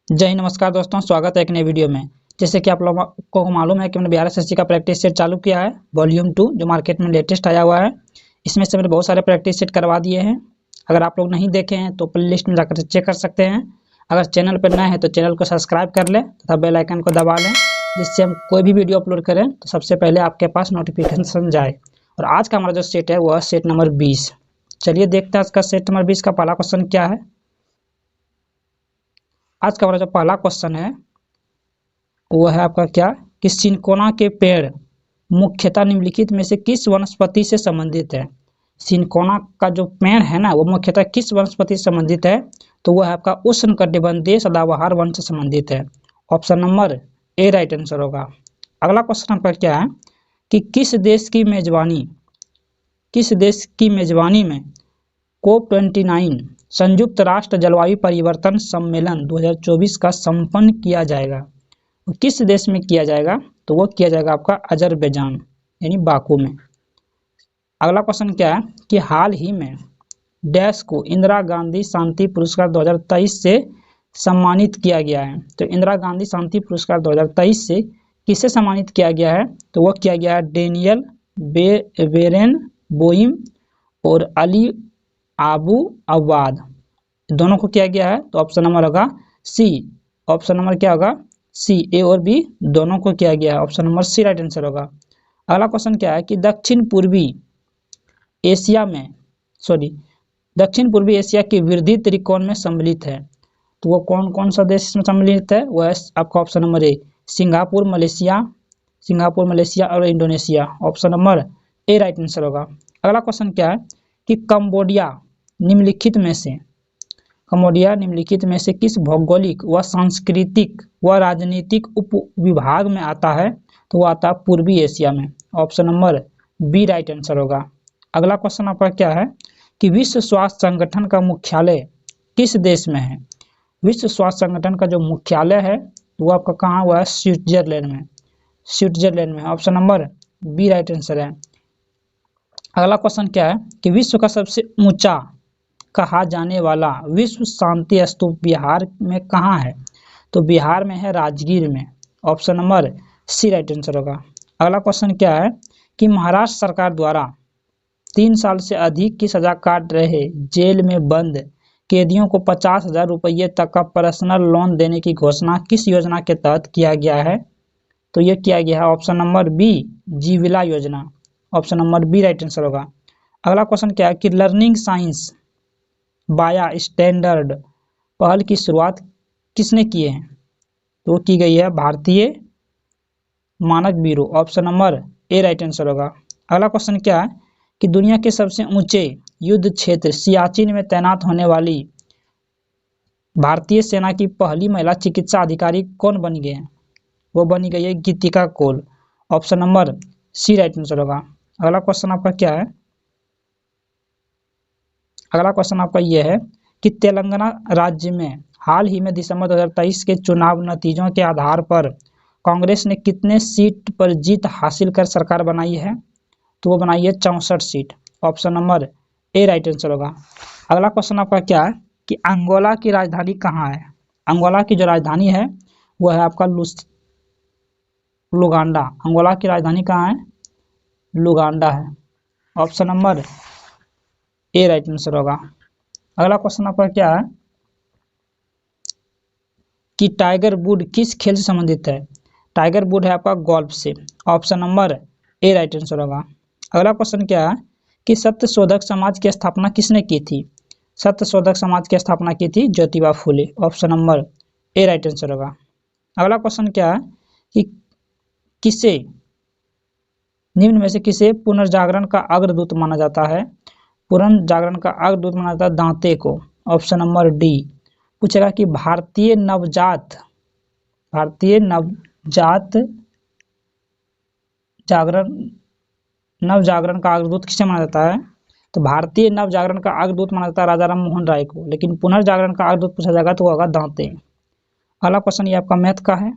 जय हिंद, नमस्कार दोस्तों, स्वागत है एक नए वीडियो में। जैसे कि आप लोगों को मालूम है कि मैंने बिहार एसएससी का प्रैक्टिस सेट चालू किया है, वॉल्यूम 2, जो मार्केट में लेटेस्ट आया हुआ है। इसमें से मैंने बहुत सारे प्रैक्टिस सेट करवा दिए हैं। अगर आप लोग नहीं देखे हैं तो प्लेलिस्ट में जाकर चेक कर सकते हैं। अगर चैनल पर नए हैं तो चैनल को सब्सक्राइब कर लें तथा बेल आइकन को दबा लें, जिससे हम कोई भी वीडियो अपलोड करें तो सबसे पहले आपके पास नोटिफिकेशन जाए। और आज का हमारा जो सेट है वह सेट नंबर 20। चलिए देखते हैं आज का सेट नंबर 20 का पहला क्वेश्चन क्या है। आज का हमारा जो पहला क्वेश्चन है वो है आपका क्या कि सिनकोना के पेड़ मुख्यतः निम्नलिखित में से किस वनस्पति से संबंधित है। सिनकोना का जो पेड़ है ना वो मुख्यतः किस वनस्पति से संबंधित है, तो वह है आपका उष्णकटिबंधीय सदाबहार वन से संबंधित है। Option number A right answer होगा। अगला क्वेश्चन आपका क्या है कि किस देश की मेजबानी में COP29 संयुक्त राष्ट्र जलवायु परिवर्तन सम्मेलन 2024 का संपन्न किया जाएगा। किस देश में किया जाएगा, तो वो किया जाएगा आपका अजरबैजान यानी बाकू में। अगला क्वेश्चन क्या है कि हाल ही में डैश को इंदिरा गांधी शांति पुरस्कार 2023 से सम्मानित किया गया है। तो इंदिरा गांधी शांति पुरस्कार 2023 से किसे सम्मानित किया गया है, तो वो किया गया है डेनियल बेरेनबोइम और अली आबू अवाद, दोनों को किया गया है। तो ऑप्शन नंबर होगा सी। ऑप्शन नंबर क्या होगा सी। ए और बी दोनों को किया गया है। Option number C right answer होगा। अगला क्वेश्चन क्या है कि दक्षिण पूर्वी एशिया के वृद्धि त्रिकोण में सम्मिलित है। तो वो कौन कौन सा देश में सम्मिलित है, वह है आपका option number A Singapore, Malaysia और Indonesia. Option number A right answer होगा। अगला क्वेश्चन क्या है कि कंबोडिया निम्नलिखित में से किस भौगोलिक व सांस्कृतिक व राजनीतिक उप विभाग में आता है, तो वो आता है पूर्वी एशिया में। Option number B right answer होगा। अगला क्वेश्चन आपका क्या है कि विश्व स्वास्थ्य संगठन का मुख्यालय किस देश में है। विश्व स्वास्थ्य संगठन का जो मुख्यालय है वो आपका कहाँ हुआ है, स्विट्जरलैंड में। Option number B right answer है। अगला क्वेश्चन क्या है कि विश्व का सबसे ऊंचा कहा जाने वाला विश्व शांति स्तूप बिहार में कहाँ है, तो बिहार में है राजगीर में। Option number C right answer होगा। अगला क्वेश्चन क्या है कि महाराष्ट्र सरकार द्वारा 3 साल से अधिक की सजा काट रहे जेल में बंद कैदियों को 50,000 रुपये तक का पर्सनल लोन देने की घोषणा किस योजना के तहत किया गया है, तो यह किया गया है ऑप्शन नंबर बी जीविला योजना। Option number B right answer होगा। अगला क्वेश्चन क्या है कि लर्निंग साइंस बाया स्टैंडर्ड पहल की शुरुआत किसने की है, तो की गई है भारतीय मानक bureau. Option number A right answer होगा। अगला क्वेश्चन क्या है कि दुनिया के सबसे ऊंचे युद्ध क्षेत्र सियाचिन में तैनात होने वाली भारतीय सेना की पहली महिला चिकित्सा अधिकारी कौन बनी गई है, वो बनी गई है Geetika Kaul. Option number C right answer होगा। अगला क्वेश्चन आपका क्या है, अगला क्वेश्चन आपका यह है कि तेलंगाना राज्य में हाल ही में दिसंबर 2023 के चुनाव नतीजों के आधार पर कांग्रेस ने कितने सीट पर जीत हासिल कर सरकार बनाई है, तो वो बनाई है 64 seat. Option number A right answer होगा। अगला क्वेश्चन आपका क्या है कि अंगोला की राजधानी कहाँ है। अंगोला की जो राजधानी है वो है आपका लुगांडा। अंगोला की राजधानी कहाँ है, लुगांडा है। Option number A right answer होगा। अगला क्वेश्चन आपका क्या है कि टाइगर वुड किस खेल से संबंधित है। टाइगर वुड है आपका गोल्फ से। Option number A right answer होगा। अगला क्वेश्चन क्या है कि सत्यशोधक समाज की स्थापना किसने की थी। सत्यशोधक समाज की स्थापना की थी Jyotiba Phule. Option number A right answer होगा। अगला क्वेश्चन क्या है कि किसे निम्न में से किसे पुनर्जागरण का अग्रदूत माना जाता है। पुनर्जागरण का अग्रदूत माना जाता है दांते को। Option number D. पूछेगा कि भारतीय नवजात नवजागरण का अग्रदूत किसे माना जाता है, तो भारतीय नवजागरण का अग्रदूत माना जाता है राजा राम मोहन राय को। लेकिन पुनर्जागरण का अग्रदूत पूछा जाएगा तो होगा दांते। अगला क्वेश्चन ये आपका मैथ का है।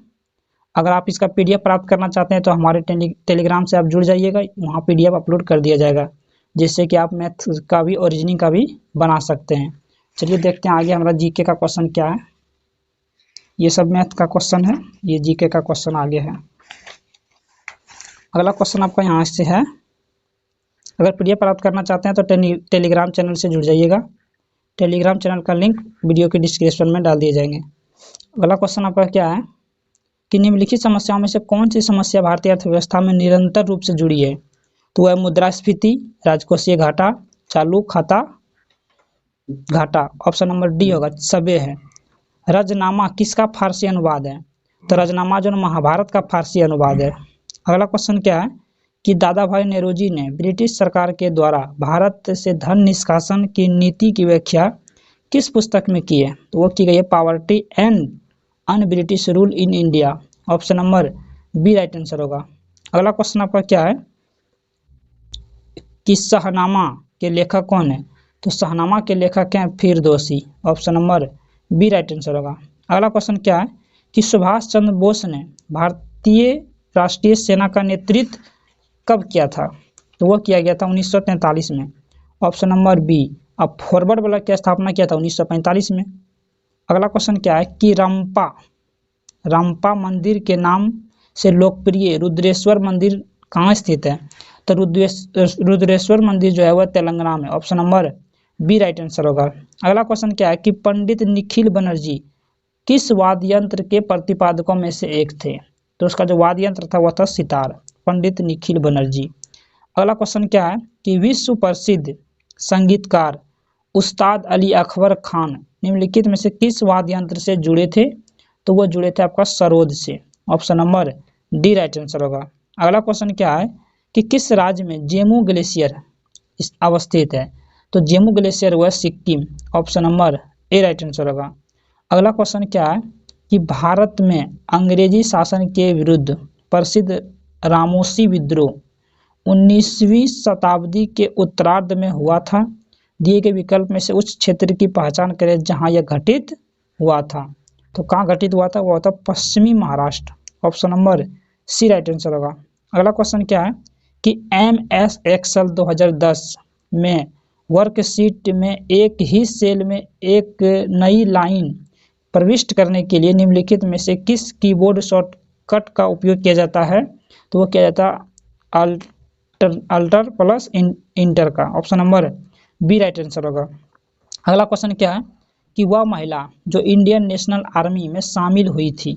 अगर आप इसका पीडीएफ प्राप्त करना चाहते हैं तो हमारे टेलीग्राम से आप जुड़ जाइएगा, वहाँ पीडीएफ अपलोड कर दिया जाएगा, जिससे कि आप मैथ का भी ओरिजिनिंग का भी बना सकते हैं। चलिए देखते हैं आगे हमारा जीके का क्वेश्चन क्या है। ये सब मैथ का क्वेश्चन है, ये जीके का क्वेश्चन आगे है। अगला क्वेश्चन आपका यहाँ से है, अगर पीडीएफ प्राप्त करना चाहते हैं तो टेलीग्राम चैनल से जुड़ जाइएगा। टेलीग्राम चैनल का लिंक वीडियो के डिस्क्रिप्शन में डाल दिए जाएंगे। अगला क्वेश्चन आपका क्या है कि निम्नलिखित समस्याओं में से कौन सी समस्या भारतीय अर्थव्यवस्था में निरंतर रूप से जुड़ी है? तो वह मुद्रास्फीति, राजकोषीय घाटा, चालू खाता घाटा। ऑप्शन नंबर डी होगा, सबे है। रजनामा किसका फारसी अनुवाद है? तो रजनामा जो महाभारत का फारसी अनुवाद है। अगला क्वेश्चन क्या है कि दादा भाई नेहरूजी ने ब्रिटिश सरकार के द्वारा भारत से धन निष्कासन की नीति की व्याख्या किस पुस्तक में की है? तो वो की गई है poverty and un British rule in India. Option number B right answer होगा। अगला क्वेश्चन आपका क्या है कि शाहनामा के लेखक कौन है? तो शाहनामा के लेखक हैं फिरदौसी। Option number B right answer होगा। अगला क्वेश्चन क्या है कि सुभाष चंद्र बोस ने भारतीय राष्ट्रीय सेना का नेतृत्व कब किया था? तो वो किया गया था 1943 में। Option number B. अब फॉरवर्ड ब्लॉक की स्थापना किया था 1945 में। अगला क्वेश्चन क्या है कि रंपा मंदिर के नाम से लोकप्रिय रुद्रेश्वर मंदिर कहाँ स्थित है? तो रुद्रेश्वर मंदिर जो है वह तेलंगाना में। Option number B right answer होगा। अगला क्वेश्चन क्या है कि पंडित निखिल बनर्जी किस वाद्य यंत्र के प्रतिपादकों में से एक थे? तो उसका जो वाद्य यंत्र था वह था सितार, पंडित निखिल बनर्जी। अगला क्वेश्चन क्या है कि विश्व प्रसिद्ध संगीतकार उस्ताद अली अकबर खान निम्नलिखित में से किस वाद्य यंत्र से जुड़े थे? तो वो जुड़े थे आपका सरोद से। Option number D right answer होगा। अगला क्वेश्चन क्या है कि किस राज्य में जेमू ग्लेशियर अवस्थित है? तो जेमू ग्लेशियर वह Sikkim. Option number A right answer होगा। अगला क्वेश्चन क्या है कि भारत में अंग्रेजी शासन के विरुद्ध प्रसिद्ध रामोसी विद्रोह 19वीं शताब्दी के उत्तरार्ध में हुआ था। दिए गए विकल्प में से उस क्षेत्र की पहचान करें जहां यह घटित हुआ था। तो कहाँ घटित हुआ था? वो था पश्चिमी Maharashtra. Option number C right answer होगा। अगला क्वेश्चन क्या है कि MS एक्सेल 2010 में वर्कशीट में एक ही सेल में एक नई लाइन प्रविष्ट करने के लिए निम्नलिखित में से किस कीबोर्ड शॉर्टकट का उपयोग किया जाता है? तो वो किया जाता है अल्टर प्लस इंटर का। Option number B right answer होगा। अगला क्वेश्चन क्या है कि वह महिला जो इंडियन नेशनल आर्मी में शामिल हुई थी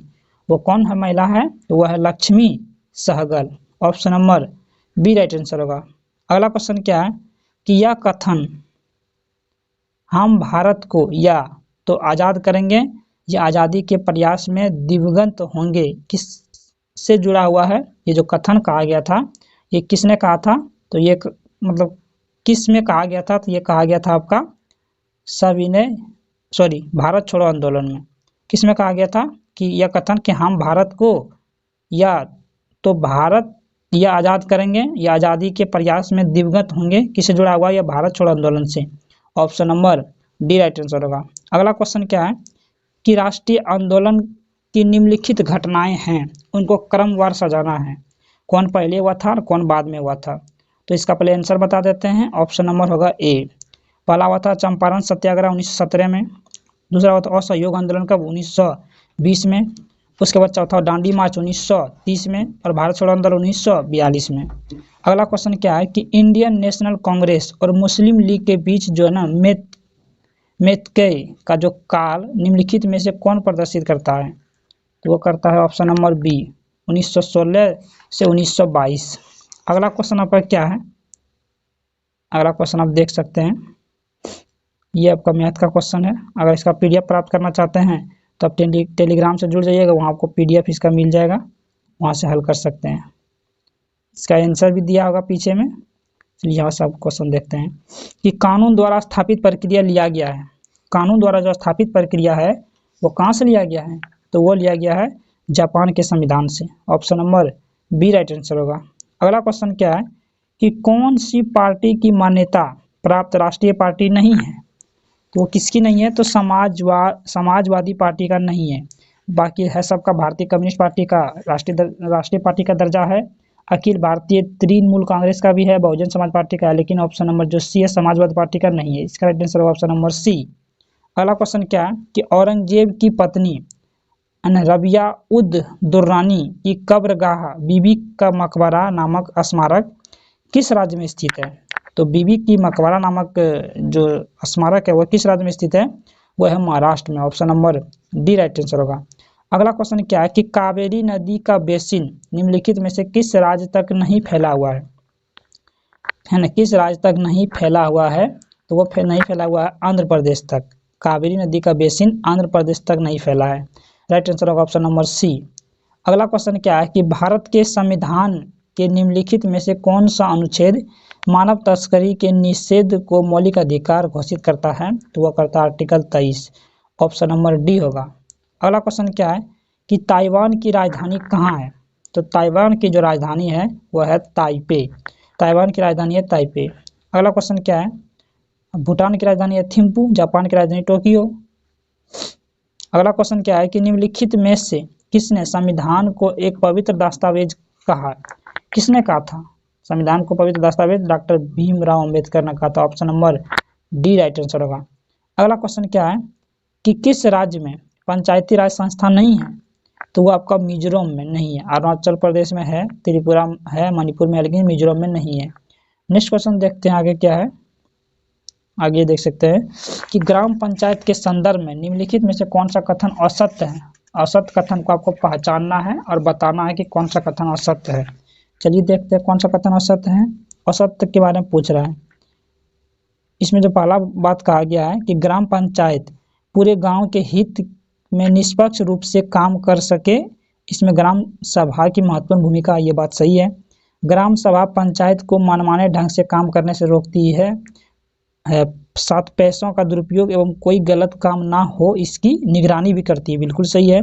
वो कौन है महिला है? तो वह है Lakshmi Sahgal. Option number B right answer होगा। अगला क्वेश्चन क्या है कि यह कथन हम भारत को या तो आज़ाद करेंगे या आज़ादी के प्रयास में दिवंगत होंगे किस से जुड़ा हुआ है? ये जो कथन कहा गया था ये किसने कहा था? तो ये मतलब किस में कहा गया था? तो ये कहा गया था आपका भारत छोड़ो आंदोलन में। किस में कहा गया था कि यह कथन कि हम भारत को या तो भारत या आज़ाद करेंगे या आज़ादी के प्रयास में दिवंगत होंगे किससे जुड़ा हुआ? या भारत छोड़ो आंदोलन से। Option number D right answer होगा। अगला क्वेश्चन क्या है कि राष्ट्रीय आंदोलन की निम्नलिखित घटनाएं हैं उनको क्रमवार सजाना है। कौन पहले हुआ था और कौन बाद में हुआ था? तो इसका पहले आंसर बता देते हैं। ऑप्शन नंबर होगा ए। पहला हुआ था चंपारण सत्याग्रह 1917 में। दूसरा हुआ था असहयोग आंदोलन कब? 1920 में। उसके बाद चौथा दांडी मार्च 1930 में और भारत छोड़ो आंदोलन 1942 में। अगला क्वेश्चन क्या है कि इंडियन नेशनल कांग्रेस और मुस्लिम लीग के बीच जो है ना मेतकई का जो काल निम्नलिखित में से कौन प्रदर्शित करता है? तो वो करता है ऑप्शन नंबर बी 1916 से 1922। अगला क्वेश्चन आपका क्या है? अगला क्वेश्चन आप देख सकते हैं, ये आपका मैथ का क्वेश्चन है। अगर इसका PDF प्राप्त करना चाहते हैं तो आप टेलीग्राम से जुड़ जाइएगा, वहाँ आपको PDF इसका मिल जाएगा, वहाँ से हल कर सकते हैं। इसका आंसर भी दिया होगा पीछे में। चलिए यहाँ से आप क्वेश्चन देखते हैं कि कानून द्वारा स्थापित प्रक्रिया लिया गया है। कानून द्वारा जो स्थापित प्रक्रिया है वो कहाँ से लिया गया है? तो वो लिया गया है जापान के संविधान से। Option number B right answer होगा। अगला क्वेश्चन क्या है कि कौन सी पार्टी की मान्यता प्राप्त राष्ट्रीय पार्टी नहीं है? तो वो किसकी नहीं है? तो समाजवादी पार्टी का नहीं है। बाकी है सबका भारतीय कम्युनिस्ट पार्टी का राष्ट्रीय पार्टी का दर्जा है। अखिल भारतीय तृणमूल कांग्रेस का भी है, बहुजन समाज पार्टी का है, लेकिन ऑप्शन नंबर जो सी है समाजवादी पार्टी का नहीं है। इसका राइट आंसर होगा ऑप्शन नंबर सी। अगला क्वेश्चन क्या है कि औरंगजेब की पत्नी रबिया उद दुर्रानी की कब्रगाह बीबी का मकबरा नामक स्मारक किस राज्य में स्थित है? तो बीबी की मकबरा नामक जो स्मारक है वह किस राज्य में स्थित है? वह है महाराष्ट्र में। Option number D right answer होगा। अगला क्वेश्चन क्या है कि कावेरी नदी का बेसिन निम्नलिखित में से किस राज्य तक नहीं फैला हुआ है ना? किस राज्य तक नहीं फैला हुआ है? तो वो नहीं फैला हुआ है आंध्र प्रदेश तक। कावेरी नदी का बेसिन आंध्र प्रदेश तक नहीं फैला है। राइट आंसर होगा ऑप्शन नंबर सी। अगला क्वेश्चन क्या है कि भारत के संविधान के निम्नलिखित में से कौन सा अनुच्छेद मानव तस्करी के निषेध को मौलिक अधिकार घोषित करता है? तो वह करता है आर्टिकल 23। ऑप्शन नंबर डी होगा। अगला क्वेश्चन क्या है कि ताइवान की राजधानी कहाँ है? तो ताइवान की जो राजधानी है वह है ताइपे। ताइवान की राजधानी है ताइपे। अगला क्वेश्चन क्या है? भूटान की राजधानी है थिम्पू। जापान की राजधानी टोक्यो। अगला क्वेश्चन क्या है कि निम्नलिखित में से किसने संविधान को एक पवित्र दस्तावेज कहा? किसने कहा था संविधान को पवित्र दस्तावेज? डॉक्टर भीमराव अंबेडकर ने कहा था। Option number D right answer होगा। अगला क्वेश्चन क्या है कि किस राज्य में पंचायती राज संस्था नहीं है? तो वो आपका मिजोरम में नहीं है। अरुणाचल प्रदेश में है, त्रिपुरा है, मणिपुर में है, लेकिन मिजोरम में नहीं है। नेक्स्ट क्वेश्चन देखते हैं आगे क्या है। आगे देख सकते हैं कि ग्राम पंचायत के संदर्भ में निम्नलिखित में से कौन सा कथन असत्य है? असत्य कथन को आपको पहचानना है और बताना है कि कौन सा कथन असत्य है। चलिए देखते हैं कौन सा कथन असत्य है। असत्य के बारे में पूछ रहा है। इसमें जो पहला बात कहा गया है कि ग्राम पंचायत पूरे गांव के हित में निष्पक्ष रूप से काम कर सके, इसमें ग्राम सभा की महत्वपूर्ण भूमिका, ये बात सही है। ग्राम सभा पंचायत को मनमाने ढंग से काम करने से रोकती है। साथ पैसों का दुरुपयोग एवं कोई गलत काम ना हो इसकी निगरानी भी करती है, बिल्कुल सही है।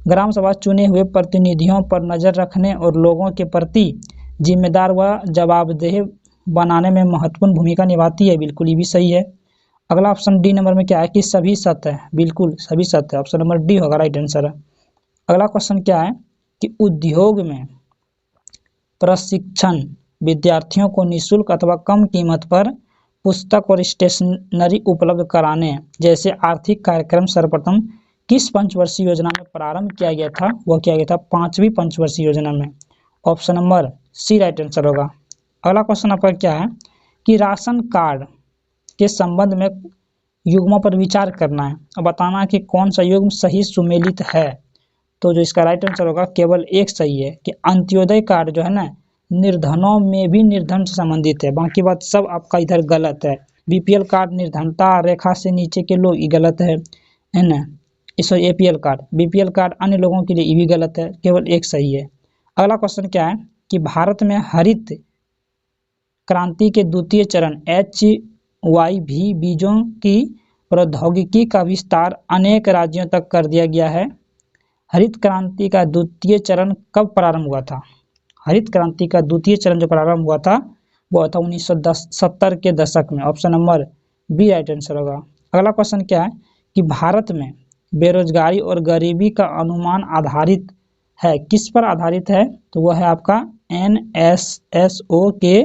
ग्राम सभा चुने हुए प्रतिनिधियों पर नज़र रखने और लोगों के प्रति जिम्मेदार व जवाबदेह बनाने में महत्वपूर्ण भूमिका निभाती है, बिल्कुल ये भी सही है। अगला ऑप्शन डी नंबर में क्या है कि सभी सत्य है, बिल्कुल सभी सत्य है। ऑप्शन नंबर डी होगा राइट आंसर है। अगला क्वेश्चन क्या है कि उद्योग में प्रशिक्षण विद्यार्थियों को निःशुल्क अथवा कम कीमत पर पुस्तक और स्टेशनरी उपलब्ध कराने जैसे आर्थिक कार्यक्रम सर्वप्रथम किस पंचवर्षीय योजना में प्रारंभ किया गया था? वह किया गया था 5वीं पंचवर्षीय योजना में। Option number C right answer होगा। अगला क्वेश्चन आपका क्या है कि राशन कार्ड के संबंध में युग्मों पर विचार करना है और बताना है कि कौन सा युग्म सही सुमेलित है। तो जो इसका राइट आंसर होगा केवल एक सही है कि अंत्योदय कार्ड जो है ना निर्धनों में भी निर्धन से संबंधित है, बाकी बात सब आपका इधर गलत है। बीपीएल कार्ड निर्धनता रेखा से नीचे के लोग, ये गलत है ना। इस एपीएल कार्ड, बीपीएल कार्ड अन्य लोगों के लिए ये भी गलत है, केवल एक सही है। अगला क्वेश्चन क्या है कि भारत में हरित क्रांति के द्वितीय चरण HYV बीजों की प्रौद्योगिकी का विस्तार अनेक राज्यों तक कर दिया गया है। हरित क्रांति का द्वितीय चरण कब प्रारंभ हुआ था? हरित क्रांति का द्वितीय चरण जो प्रारंभ हुआ था वो था 1970 के दशक में। Option number B right answer होगा। अगला क्वेश्चन क्या है कि भारत में बेरोजगारी और गरीबी का अनुमान आधारित है, किस पर आधारित है? तो वह है आपका NSSO के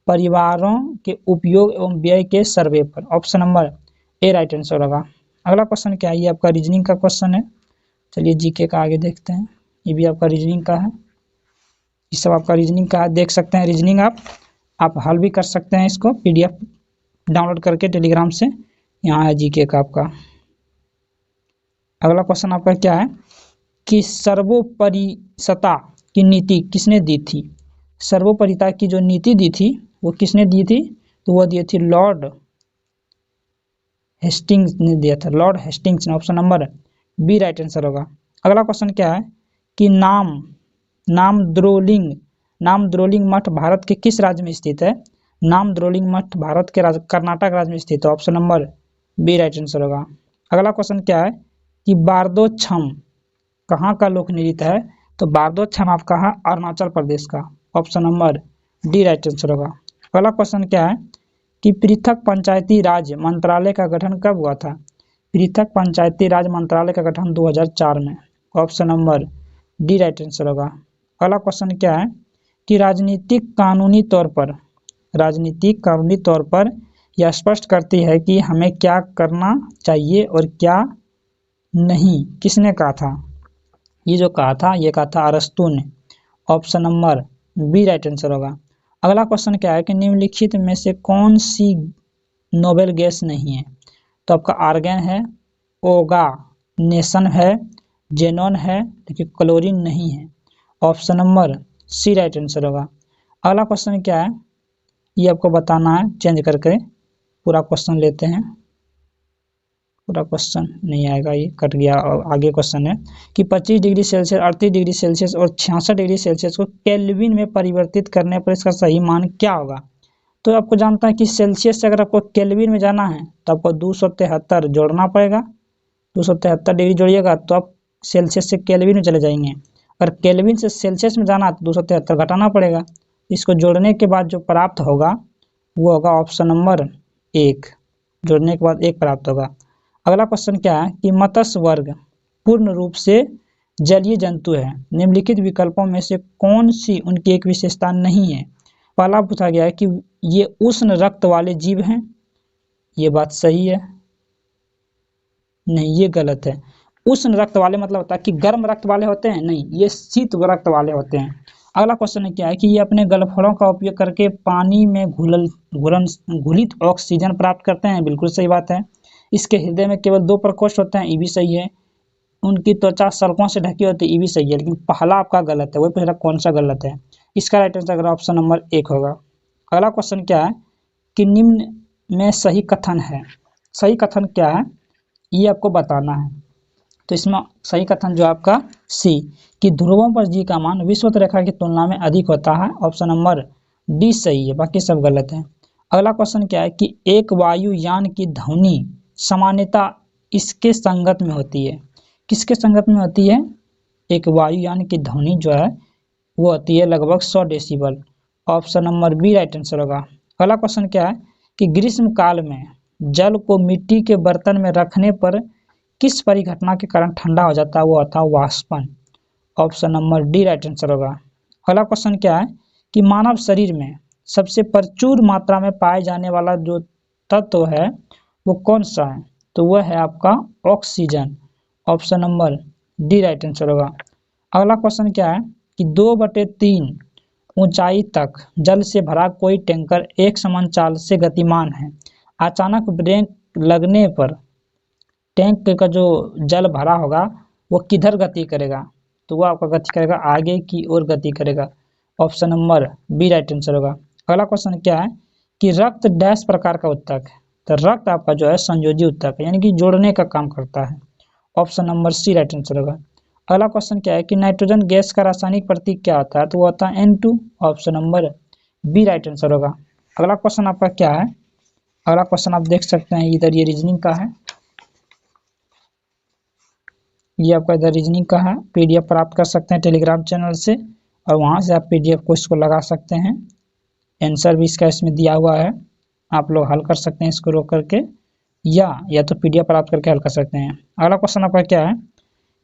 परिवारों के उपयोग एवं व्यय के सर्वे पर। Option number A right answer होगा। अगला क्वेश्चन क्या है, ये आपका रीजनिंग का क्वेश्चन है। चलिए जीके का आगे देखते हैं। ये भी आपका रीजनिंग का है, ये सब आपका रीजनिंग का है, देख सकते हैं रीजनिंग आप हल भी कर सकते हैं इसको PDF डाउनलोड करके टेलीग्राम से। यहाँ है जीके का आपका। अगला क्वेश्चन आपका क्या है कि सर्वोपरिता की नीति किसने दी थी? सर्वोपरिता की जो नीति दी थी वो किसने दी थी? तो वह दी थी लॉर्ड हेस्टिंग्स ने दिया था, लॉर्ड हेस्टिंग्स ने। Option number B right answer होगा। अगला क्वेश्चन क्या है कि नामद्रोलिंग मठ भारत के किस राज्य में स्थित है? नामद्रोलिंग मठ भारत के कर्नाटक राज्य में स्थित है। Option number B right answer होगा। अगला क्वेश्चन क्या है कि बारदोछम कहाँ का लोक नृत्य है? तो बारदोछम आपका है अरुणाचल प्रदेश का। Option number D right answer होगा। अगला क्वेश्चन क्या है कि पृथक पंचायती राज मंत्रालय का गठन कब हुआ था? पृथक पंचायती राज मंत्रालय का गठन 2004 में। Option number D right answer होगा। अगला क्वेश्चन क्या है कि राजनीतिक कानूनी तौर पर यह स्पष्ट करती है कि हमें क्या करना चाहिए और क्या नहीं, किसने कहा था? ये जो कहा था ये कहा था अरस्तु ने। Option number B right answer होगा। अगला क्वेश्चन क्या है कि निम्नलिखित में से कौन सी नोबेल गैस नहीं है? तो आपका आर्गन है, ओगा नेशन है, जेनॉन है, देखिए क्लोरीन नहीं है। Option number C right answer होगा। अगला क्वेश्चन क्या है ये आपको बताना है, चेंज करके पूरा क्वेश्चन लेते हैं। पूरा क्वेश्चन नहीं आएगा, ये कट गया। और आगे क्वेश्चन है कि 25 डिग्री सेल्सियस, 38 डिग्री सेल्सियस और 66 डिग्री सेल्सियस को केल्विन में परिवर्तित करने पर इसका सही मान क्या होगा? तो आपको जानता है कि सेल्सियस से अगर आपको केल्विन में जाना है तो आपको 273 जोड़ना पड़ेगा। 273 डिग्री जोड़िएगा तो आप सेल्सियस से केल्विन में चले जाएंगे। अगर केल्विन से सेल्सियस में जाना तो 273 घटाना पड़ेगा। इसको जोड़ने के बाद जो प्राप्त होगा वो होगा ऑप्शन नंबर 1। जोड़ने के बाद 1 प्राप्त होगा। अगला क्वेश्चन क्या है कि मत्स्य वर्ग पूर्ण रूप से जलीय जंतु है, निम्नलिखित विकल्पों में से कौन सी उनकी एक विशेषता नहीं है? पहला पूछा गया है कि ये उष्ण रक्त वाले जीव हैं, ये बात सही है। नहीं, ये गलत है। उष्ण रक्त वाले मतलब होता है कि गर्म रक्त वाले होते हैं, नहीं, ये शीत रक्त वाले होते हैं। अगला क्वेश्चन क्या है कि ये अपने गलफड़ों का उपयोग करके पानी में घुलित ऑक्सीजन प्राप्त करते हैं, बिल्कुल सही बात है। इसके हृदय में केवल 2 प्रकोष्ठ होते हैं, ये भी सही है। उनकी त्वचा सल्कों से ढकी होती है, ये भी सही है। लेकिन पहला आपका गलत है, वही पूछा कौन सा गलत है। इसका राइट आंसर ऑप्शन नंबर 1 होगा। अगला क्वेश्चन क्या है कि निम्न में सही कथन है। सही कथन क्या है ये आपको बताना है। तो इसमें सही कथन जो आपका सी कि ध्रुवों पर जी का मान विषुवत रेखा की तुलना में अधिक होता है, ऑप्शन नंबर डी सही है, बाकी सब गलत है। अगला क्वेश्चन क्या है कि एक वायुयान की ध्वनि सामान्यता इसके संगत में होती है? किसके संगत में होती है? एक वायुयान की ध्वनि जो है वो होती है लगभग 100 decibel. Option number B right answer होगा। अगला क्वेश्चन क्या है कि ग्रीष्म काल में जल को मिट्टी के बर्तन में रखने पर किस परिघटना के कारण ठंडा हो जाता है? वो होता है वाष्पन। Option number D right answer होगा। अगला क्वेश्चन क्या है कि मानव शरीर में सबसे प्रचुर मात्रा में पाए जाने वाला जो तत्व है वो कौन सा है? तो वह है आपका oxygen. Option number D right answer होगा। अगला क्वेश्चन क्या है कि 2/3 ऊंचाई तक जल से भरा कोई टैंकर एक समान चाल से गतिमान है। अचानक ब्रेक लगने पर टैंक का जो जल भरा होगा वो किधर गति करेगा? तो वो आपका गति करेगा आगे की ओर गति करेगा। Option number B right answer होगा। अगला क्वेश्चन क्या है कि रक्त डैश प्रकार का उत्तक है? तो रक्त आपका जो है संयोजी उत्तक है, यानी कि जोड़ने का काम करता है। Option number C right answer होगा। अगला क्वेश्चन क्या है कि नाइट्रोजन गैस का रासायनिक प्रतीक क्या होता है? तो वो होता है N2। Option number B right answer होगा। अगला क्वेश्चन आपका क्या है? अगला क्वेश्चन आप देख सकते हैं इधर, ये रीजनिंग का है। ये आपका इधर रीजनिंग का है। पीडीएफ प्राप्त कर सकते हैं टेलीग्राम चैनल से और वहां से आप पीडीएफ को इसको लगा सकते हैं। आंसर भी इसका इसमें दिया हुआ है, आप लोग हल कर सकते हैं इसको रोक करके, या तो पीडीएफ प्राप्त करके हल कर सकते हैं। अगला क्वेश्चन आपका क्या है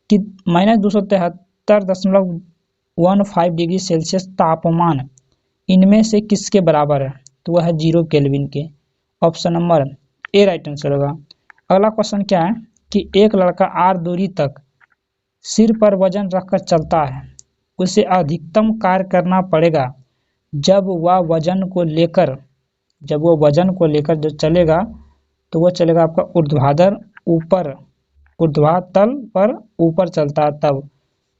कि -273.15 डिग्री सेल्सियस तापमान इनमें से किसके बराबर है? तो वह है 0 केल्विन के। Option number A right answer होगा। अगला क्वेश्चन क्या है कि एक लड़का r दूरी तक सिर पर वजन रखकर चलता है, उसे अधिकतम कार्य करना पड़ेगा जब वह वजन को लेकर जो चलेगा तो वह चलेगा आपका ऊर्ध्वाधर पर ऊपर चलता है, तब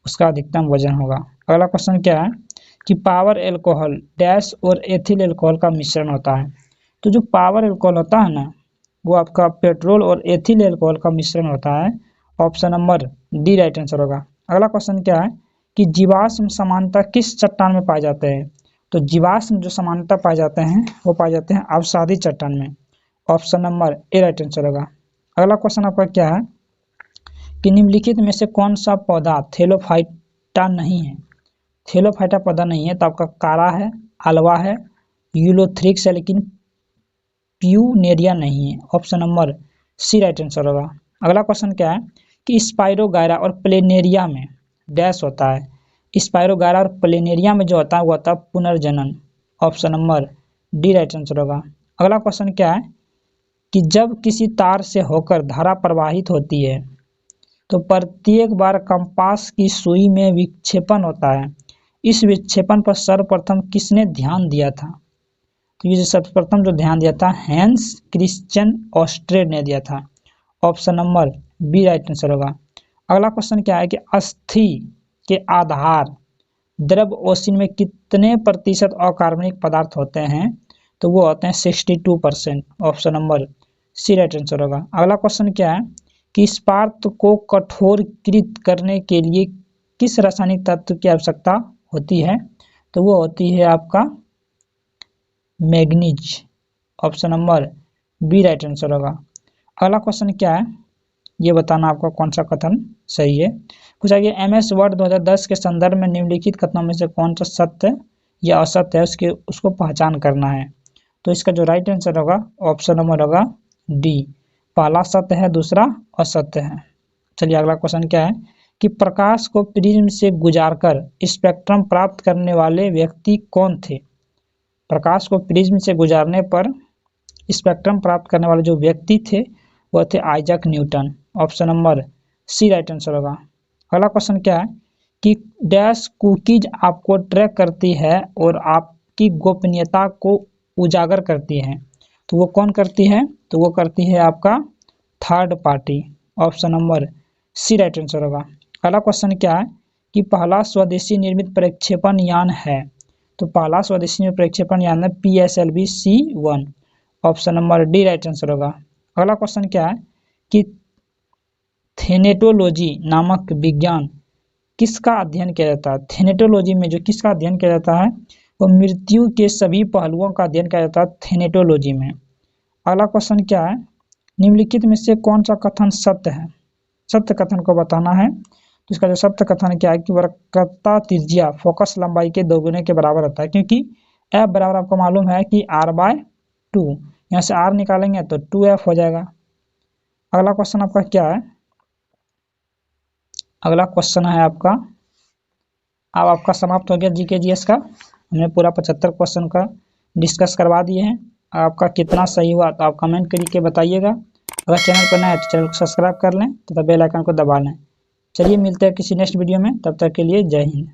उसका अधिकतम वजन होगा। अगला क्वेश्चन क्या है कि पावर एल्कोहल डैश और एथिल एल्कोहल का मिश्रण होता है? तो जो पावर एल्कोहल होता है ना वो आपका पेट्रोल और एथिल एल्कोहल का मिश्रण होता है। Option number D right answer होगा। अगला क्वेश्चन क्या है कि जीवाश्म समानता किस चट्टान में पाए जाते हैं? तो जीवाश्म जो समानता पाए जाते हैं वो पाए जाते हैं अवसादी चट्टान में। Option number A right answer होगा। अगला क्वेश्चन आपका क्या है कि निम्नलिखित में से कौन सा पौधा थेलोफाइटा नहीं है? थेलोफाइटा पौधा नहीं है तो आपका कारा है, हलवा है, यूलोथ्रिक्स है, लेकिन प्यूनेरिया नहीं है। Option number C right answer होगा। अगला क्वेश्चन क्या है कि स्पाइरोगायरा और प्लेनेरिया में डैश होता है? स्पाइरोगायरा और प्लेनेरिया में जो होता है वो होता है पुनर्जनन। Option number D right answer होगा। अगला क्वेश्चन क्या है कि जब किसी तार से होकर धारा प्रवाहित होती है तो प्रत्येक बार कंपास की सुई में विक्षेपण होता है। इस विक्षेपण पर सर्वप्रथम किसने ध्यान दिया था? तो ये जो सर्वप्रथम जो ध्यान दिया था हैंस क्रिश्चियन ऑस्ट्रेड ने दिया था। Option number B right answer होगा। अगला क्वेश्चन क्या है कि अस्थि के आधार द्रव ओसिन में कितने प्रतिशत अकार्बनिक पदार्थ होते हैं? तो वो होते हैं 62%। Option number C right answer होगा। अगला क्वेश्चन क्या है कि इस्पात को कठोरकृत करने के लिए किस रासायनिक तत्व की आवश्यकता होती है? तो वो होती है आपका manganese. Option number B right answer होगा। अगला क्वेश्चन क्या है ये बताना आपका कौन सा कथन सही है। पूछा गया एमएस वर्ड 2010 के संदर्भ में निम्नलिखित कथनों में से कौन सा सत्य या असत्य है उसको पहचान करना है। तो इसका जो राइट आंसर होगा ऑप्शन नंबर होगा डी, पहला सत्य है दूसरा असत्य है। चलिए अगला क्वेश्चन क्या है कि प्रकाश को प्रिज्म से गुजारकर स्पेक्ट्रम प्राप्त करने वाले व्यक्ति कौन थे? प्रकाश को प्रिज्म से गुजारने पर स्पेक्ट्रम प्राप्त करने वाले जो व्यक्ति थे वह थे Isaac Newton. Option number C right answer होगा। अगला क्वेश्चन क्या है कि डैश कुकीज आपको ट्रैक करती है और आपकी गोपनीयता को उजागर करती है। तो वो कौन करती है? तो वो करती है आपका third party. Option number C right answer होगा। अगला क्वेश्चन क्या है कि पहला स्वदेशी निर्मित प्रक्षेपण यान है। तो पहला स्वदेशी प्रक्षेपण यान है PSLV-C1। Option number D right answer होगा। अगला क्वेश्चन क्या है कि थेनेटोलॉजी नामक विज्ञान किसका अध्ययन किया जाता है? थेनेटोलॉजी में जो किसका अध्ययन किया जाता है वो मृत्यु के सभी पहलुओं का अध्ययन किया जाता है थेनेटोलॉजी में। अगला क्वेश्चन क्या है निम्नलिखित में से कौन सा कथन सत्य है? सत्य कथन को बताना है। तो इसका जो सत्य कथन क्या है कि वक्रता त्रिज्या फोकस लंबाई के दोगुने के बराबर होता है, क्योंकि एफ बराबर आपको मालूम है कि r/2, यहाँ से r निकालेंगे तो 2f हो जाएगा। अगला क्वेश्चन आपका क्या है? अगला क्वेश्चन है आपका, अब आपका समाप्त हो गया जीके जीएस का। हमने पूरा 75 क्वेश्चन का डिस्कस करवा दिए हैं। आपका कितना सही हुआ तो आप कमेंट करके बताइएगा। अगर चैनल पर नए हैं तो चैनल को सब्सक्राइब कर लें तथा बेल आइकन को दबा लें। चलिए मिलते हैं किसी नेक्स्ट वीडियो में, तब तक के लिए जय हिंद।